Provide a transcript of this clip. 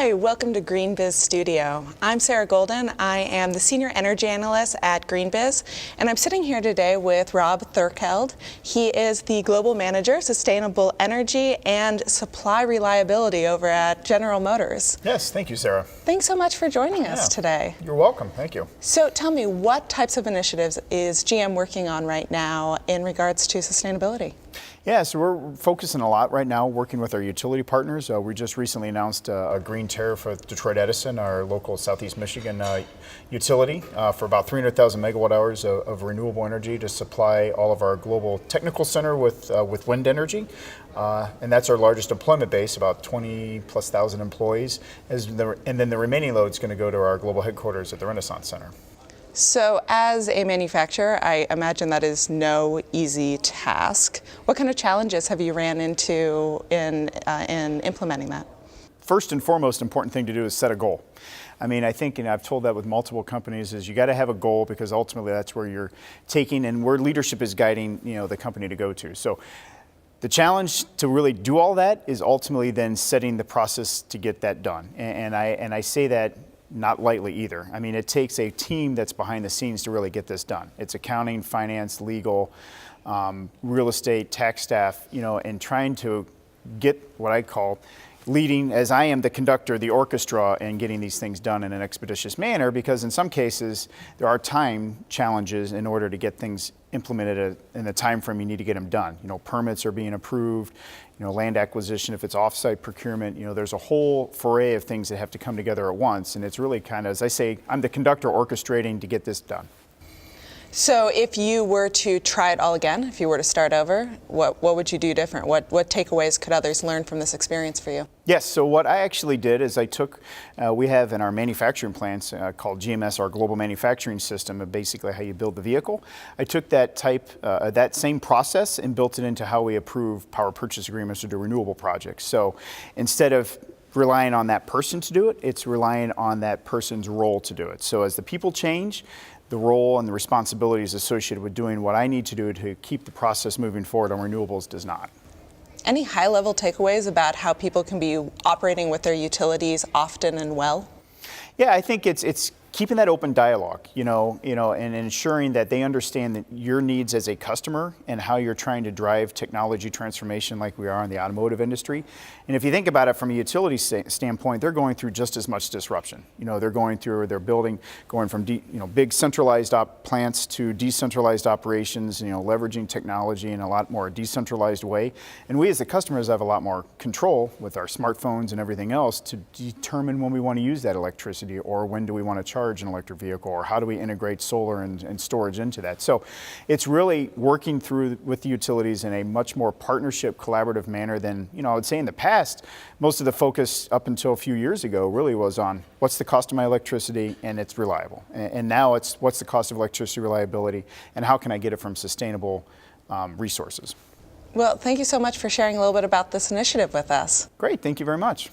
Hi, welcome to GreenBiz Studio. I'm Sarah Golden. I am the Senior Energy Analyst at GreenBiz, and I'm sitting here today with Rob Threlkeld. He is the Global Manager, Sustainable Energy and Supply Reliability over at General Motors. Yes, thank you, Sarah. Thanks so much for joining us today. You're welcome, thank you. So tell me, what types of initiatives is GM working on right now in regards to sustainability? Yeah, so we're focusing a lot right now, working with our utility partners. We just recently announced a green tariff with Detroit Edison, our local Southeast Michigan utility, for about 300,000 megawatt hours of renewable energy to supply all of our global technical center with wind energy. And that's our largest employment base, about 20+ thousand employees. And then the remaining load is going to go to our global headquarters at the Renaissance Center. So as a manufacturer, I imagine that is no easy task. What kind of challenges have you ran into in implementing that? First and foremost important thing to do is set a goal. I mean, I think, and I've told that with multiple companies, is you got to have a goal because ultimately that's where you're taking and where leadership is guiding, the company to go to. So the challenge to really do all that is ultimately then setting the process to get that done. And I say that not lightly either. I mean, it takes a team that's behind the scenes to really get this done. It's accounting, finance, legal, real estate, tax staff, and trying to get what I call leading, as I am the conductor, the orchestra, and getting these things done in an expeditious manner, because in some cases there are time challenges in order to get things implemented in the time frame you need to get them done. Permits are being approved, land acquisition, if it's off-site procurement, there's a whole foray of things that have to come together at once, and it's really kind of, as I say, I'm the conductor orchestrating to get this done. So if you were to try it all again, if you were to start over, what would you do different? What takeaways could others learn from this experience for you? Yes, so what I actually did is I took, we have in our manufacturing plants called GMS, our global manufacturing system, and basically how you build the vehicle. I took that that same process and built it into how we approve power purchase agreements or do renewable projects. So instead of relying on that person to do it, it's relying on that person's role to do it. So as the people change, the role and the responsibilities associated with doing what I need to do to keep the process moving forward on renewables does not. Any high-level takeaways about how people can be operating with their utilities often and well? Yeah, I think it's keeping that open dialogue, and ensuring that they understand that your needs as a customer and how you're trying to drive technology transformation like we are in the automotive industry. And if you think about it from a utility standpoint, they're going through just as much disruption. They're going from big centralized plants to decentralized operations, leveraging technology in a lot more decentralized way. And we as the customers have a lot more control with our smartphones and everything else to determine when we want to use that electricity, or when do we want to charge an electric vehicle, or how do we integrate solar and storage into that. So it's really working through with the utilities in a much more partnership, collaborative manner than, I would say in the past, most of the focus up until a few years ago really was on what's the cost of my electricity and it's reliable. And now it's what's the cost of electricity reliability and how can I get it from sustainable resources. Well, thank you so much for sharing a little bit about this initiative with us. Great, thank you very much.